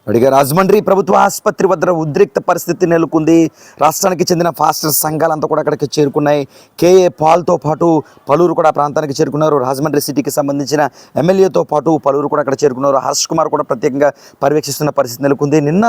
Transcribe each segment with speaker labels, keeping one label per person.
Speaker 1: అడిగా రాజమండ్రి ప్రభుత్వ ఆసుపత్రి వద్ద ఉద్రిక్త పరిస్థితి నెలకొంది. రాష్ట్రానికి చెందిన ఫాస్టర్ సంఘాలంతా కూడా అక్కడికి చేరుకున్నాయి. కేఏ పాల్తో పాటు పలువురు కూడా ప్రాంతానికి చేరుకున్నారు. రాజమండ్రి సిటీకి సంబంధించిన ఎమ్మెల్యేతో పాటు పలువురు కూడా అక్కడ చేరుకున్నారు. హర్ష్ కుమార్ కూడా ప్రత్యేకంగా పర్యవేక్షిస్తున్న పరిస్థితి నెలకొంది. నిన్న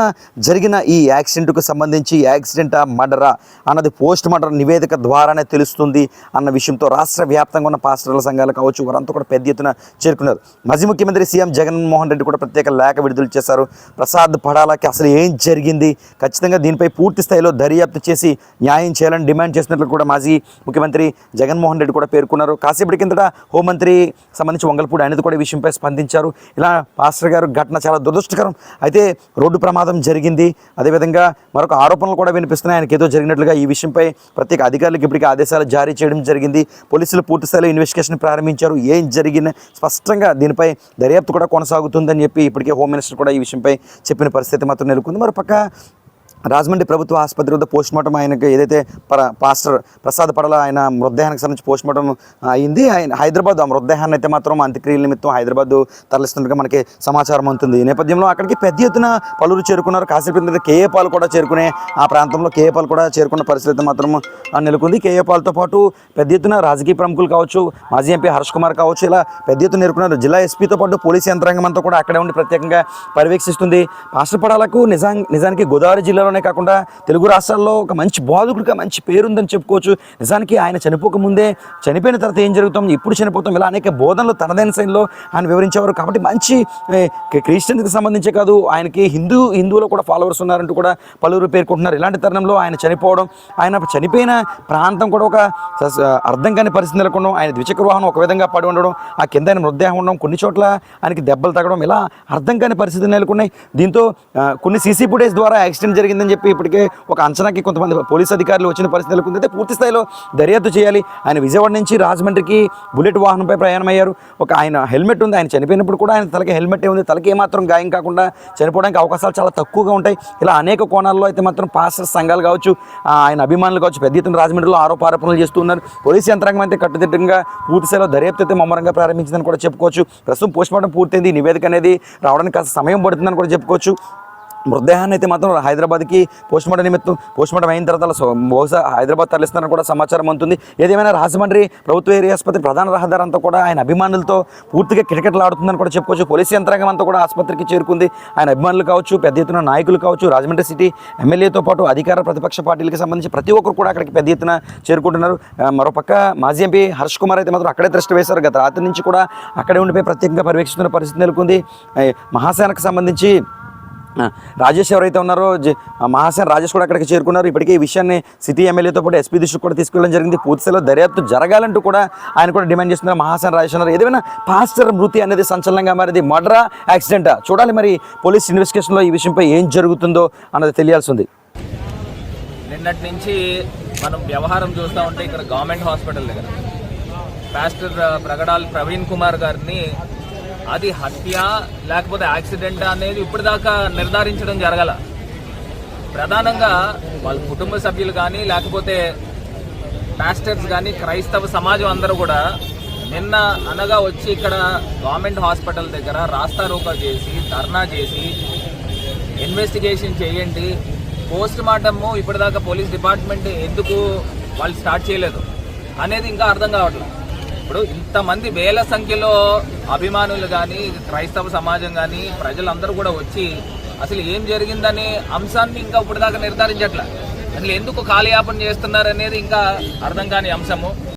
Speaker 1: జరిగిన ఈ యాక్సిడెంట్కు సంబంధించి యాక్సిడెంటా మర్డరా అన్నది పోస్ట్ మార్టం నివేదిక ద్వారానే తెలుస్తుంది అన్న విషయంతో రాష్ట్ర వ్యాప్తంగా ఉన్న పాస్టర్ల సంఘాలు కావచ్చు వారంతా కూడా పెద్ద ఎత్తున చేరుకున్నారు. మాజీ ముఖ్యమంత్రి సీఎం జగన్మోహన్ రెడ్డి కూడా ప్రత్యేక లేఖ విడుదల చేశారు. ప్రసాద్ పడాలకి అసలు ఏం జరిగింది, ఖచ్చితంగా దీనిపై పూర్తి స్థాయిలో దర్యాప్తు చేసి న్యాయం చేయాలని డిమాండ్ చేసినట్లు కూడా మాజీ ముఖ్యమంత్రి జగన్మోహన్ రెడ్డి కూడా పేర్కొన్నారు. కాసేపటి కిందట హోంమంత్రి సంబంధించి వంగలపూడి అనేది కూడా ఈ విషయంపై స్పందించారు. ఇలా పాస్టర్ గారు ఘటన చాలా దురదృష్టకరం, అయితే రోడ్డు ప్రమాదం జరిగింది, అదేవిధంగా మరొక ఆరోపణలు కూడా వినిపిస్తున్నాయి ఆయనకి ఏదో జరిగినట్లుగా. ఈ విషయంపై ప్రత్యేక అధికారులకు ఇప్పటికీ ఆదేశాలు జారీ చేయడం జరిగింది. పోలీసులు పూర్తి స్థాయిలో ఇన్వెస్టిగేషన్ ప్రారంభించారు. ఏం జరిగింది స్పష్టంగా దీనిపై దర్యాప్తు కూడా కొనసాగుతుందని చెప్పి ఇప్పటికే హోమ్ మినిస్టర్ కూడా ఈ విషయంపై చెప్పిన పరిస్థితి మాత్రం నెలకొంది. మరోపక్క రాజమండ్రి ప్రభుత్వ ఆసుపత్రి వద్ద పోస్ట్ మార్టం ఆయనకు ఏదైతే పాస్టర్ ప్రసాద్ పడల ఆయన మృతదేహానికి సంబంధించి పోస్ట్ మార్టం అయింది. ఆయన హైదరాబాద్ ఆ మృతదేహాన్ని అయితే మాత్రం అంత్యక్రియల నిమిత్తం హైదరాబాద్ తరలిస్తున్నట్టుగా మనకి సమాచారం ఉంటుంది. ఈ నేపథ్యంలో అక్కడికి పెద్ద ఎత్తున పలువురు చేరుకున్నారు. కాసేపు కేఏ పాల్ కూడా చేరుకునే ఆ ప్రాంతంలో కేఏ పాల్ కూడా చేరుకున్న పరిస్థితి మాత్రం నెలకొంది. కేఏ పాల్తో పాటు పెద్ద ఎత్తున రాజకీయ ప్రముఖులు కావచ్చు, మాజీ ఎంపీ హర్ష్ కుమార్ కావచ్చు, ఇలా పెద్ద ఎత్తున చేరుకున్నారు. జిల్లా ఎస్పీతో పాటు పోలీసు యంత్రాంగం అంతా కూడా అక్కడే ఉండి ప్రత్యేకంగా పర్యవేక్షిస్తుంది. పాస్టర్ పడాలకు నిజానికి గోదావరి జిల్లాలో కాకుండా తెలుగు రాష్ట్రాల్లో ఒక మంచి బోధకుడిగా మంచి పేరుందని చెప్పుకోవచ్చు. నిజానికి ఆయన చనిపోకముందే, చనిపోయిన తర్వాత ఏం జరుగుతాం, ఇప్పుడు చనిపోతాం, ఇలా అనేక బోధనలు తనదైన శైలిలో ఆయన వివరించేవారు. కాబట్టి మంచి క్రిస్టియన్స్కి సంబంధించే కాదు, ఆయనకి హిందువులు కూడా ఫాలోవర్స్ ఉన్నారంటూ కూడా పలువురు పేర్కొంటున్నారు. ఇలాంటి తరుణంలో ఆయన చనిపోవడం, ఆయన చనిపోయిన ప్రాంతం కూడా ఒక అర్థం కాని పరిస్థితి నెలకొనడం, ఆయన ద్విచక్ర వాహనం ఒక విధంగా పడి ఉండడం, ఆ కింద ఆయన మృతదేహం ఉండడం, కొన్ని చోట్ల ఆయనకి దెబ్బలు తగ్గడం, ఇలా అర్థం కాని పరిస్థితులు నెలకొన్నాయి. దీంతో కొన్ని సీసీ ఫుటేజ్ ద్వారా యాక్సిడెంట్ జరిగిందని చెప్పి ఇప్పటికే ఒక అంచనాకి కొంతమంది పోలీసు అధికారులు వచ్చిన పరిస్థితి నెలకొంది. అయితే పూర్తి స్థాయిలో దర్యాప్తు చేయాలి. ఆయన విజయవాడ నుంచి రాజమండ్రికి బుల్లెట్ వాహనంపై ప్రయాణమయ్యారు. ఒక ఆయన హెల్మెట్ ఉంది, ఆయన చనిపోయినప్పుడు కూడా ఆయన తలకి హెల్మెట్ ఉంది, తలకి ఏమాత్రం గాయం కాకుండా చనిపోవడానికి అవకాశాలు చాలా తక్కువగా ఉంటాయి. ఇలా అనేక కోణాల్లో అయితే మాత్రం పాస్టర్ సంఘాలు కావచ్చు, ఆయన అభిమానులు కావచ్చు పెద్ద ఎత్తున రాజమండ్రిలో ఆరోపణలు చేస్తున్నారు. పోలీసు యంత్రాంగం అయితే కట్టుదిట్టంగా పూర్తి స్థాయిలో దర్యాప్తు అయితే ముమ్మరంగా ప్రారంభించిందని కూడా చెప్పుకోవచ్చు. ప్రస్తుతం పోస్ట్మార్టం పూర్తయింది, నివేదిక అనేది రావడానికి కాస్త సమయం పడుతుందని కూడా చెప్పుకోవచ్చు. మృతదేహాన్ని అయితే మాత్రం హైదరాబాద్కి పోస్ట్మార్టం నిమిత్తం పోస్ట్మార్టం అయిన తర్వాత బహుశా హైదరాబాద్ తరలిస్తారని కూడా సమాచారం ఉంటుంది. ఏదేమైనా రాజమండ్రి ప్రభుత్వ ఏరియా ఆసుపత్రి ప్రధాన రహదారి అంతా కూడా ఆయన అభిమానులతో పూర్తిగా కిటకిటలాడుతుందని కూడా చెప్పుకోవచ్చు. పోలీసు యంత్రాంగం అంతా కూడా ఆసుపత్రికి చేరుకుంది. ఆయన అభిమానులు కావచ్చు, పెద్ద ఎత్తున నాయకులు కావచ్చు, రాజమండ్రి సిటీ ఎమ్మెల్యేతో పాటు అధికార ప్రతిపక్ష పార్టీలకు సంబంధించి ప్రతి ఒక్కరు కూడా అక్కడికి పెద్ద ఎత్తున చేరుకుంటున్నారు. మరోపక్క మాజీ ఎంపీ హర్ష్ కుమార్ అయితే మాత్రం అక్కడే దృష్టి వేశారు. గత రాత్రి నుంచి కూడా అక్కడే ఉండిపోయి ప్రత్యేకంగా పర్యవేక్షిస్తున్న పరిస్థితి నెలకొంది. మహాసేనకు సంబంధించి రాజేష్ ఎవరైతే ఉన్నారో మహాసేన రాజేష్ కూడా అక్కడికి చేరుకున్నారు. ఇప్పటికే ఈ విషయాన్ని సిటీ ఎమ్మెల్యేతో పాటు ఎస్పీ దృష్టికి కూడా తీసుకెళ్ళడం జరిగింది. పూర్తిస్థాయిలో దర్యాప్తు జరగాలంటూ కూడా ఆయన కూడా డిమాండ్ చేస్తున్నారు. మహాసేన రాజేష్ అన్నారు. ఏదైనా పాస్టర్ మృతి అనేది సంచలనంగా మారింది. మర్డరా యాక్సిడెంటా చూడాలి. మరి పోలీస్ ఇన్వెస్టిగేషన్లో ఈ విషయంపై ఏం జరుగుతుందో అన్నది తెలియాల్సి ఉంది.
Speaker 2: నిన్నటి నుంచి మనం వ్యవహారం చూస్తూ ఉంటే ఇక్కడ గవర్నమెంట్ హాస్పిటల్ దగ్గర పాస్టర్ ప్రగడాల్ ప్రవీణ్ కుమార్ గారిని అది హత్య లేకపోతే యాక్సిడెంట్ అనేది ఇప్పటిదాకా నిర్ధారించడం జరగల. ప్రధానంగా వాళ్ళ కుటుంబ సభ్యులు కానీ లేకపోతే పాస్టర్స్ కానీ క్రైస్తవ సమాజం అందరూ కూడా నిన్న అనగా వచ్చి ఇక్కడ గవర్నమెంట్ హాస్పిటల్ దగ్గర రాస్తారోకా చేసి ధర్నా చేసి ఇన్వెస్టిగేషన్ చేయండి, పోస్ట్ మార్టము ఇప్పటిదాకా పోలీస్ డిపార్ట్మెంట్ ఎందుకు వాళ్ళు స్టార్ట్ చేయలేదు అనేది ఇంకా అర్థం కావట్లేదు. ఇప్పుడు ఇంతమంది వేల సంఖ్యలో అభిమానులు కానీ క్రైస్తవ సమాజం కానీ ప్రజలందరూ కూడా వచ్చి అసలు ఏం జరిగిందనే అంశాన్ని ఇంకా ఇప్పటిదాకా నిర్ధారించట్లే. అసలు ఎందుకు కాలయాపన చేస్తున్నారు అనేది ఇంకా అర్థం కాని అంశము.